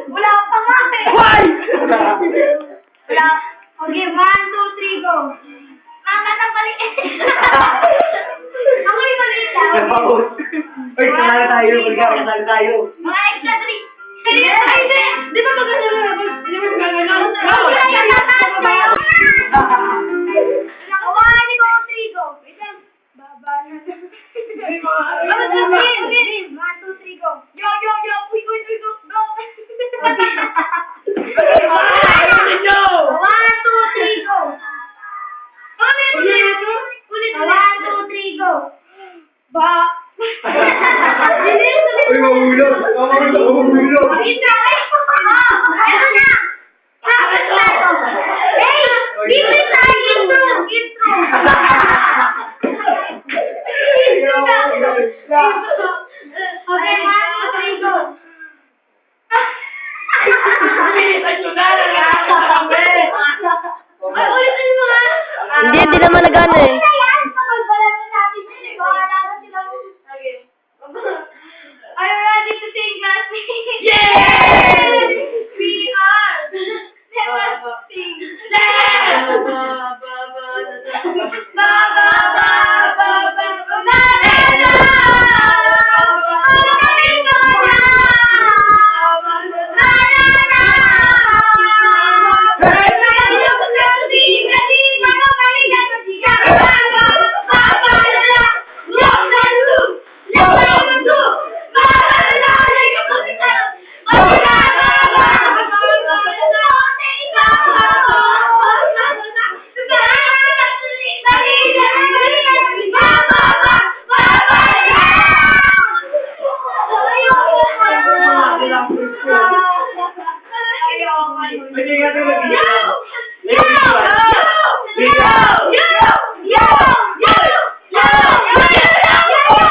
Wala pa nga eh. Why? Wala. Okay, 1, 2, 3, go. Mama, napaliit. Ako yung maliit lang. Uy, kasali tayo. Kasali tayo. Mga extra 3. Di ba maganda na? Di ba maganda na? Nakawahan ko 3, go. Wait lang. Baba na. 1, 2, 3, go. Yo, yo, yo. Uy, uy, uy, go. Go. 1, 2, 3, go. Ulit. 1, 2, 3, go. Ba. Uy, mahulog. Mahulog. Intro. Ayun na. Tapos na ito. Hey, intro tayo. Intro. Okay, 1, 2, 3, go. Ay, ulitin mo nga. Hindi naman nagano eh. Are you ready to sing, classmates? Yay! We are. Let's sing. Let's. Ba ba ba ba ba ba Pwede nga ito mag-iyaw.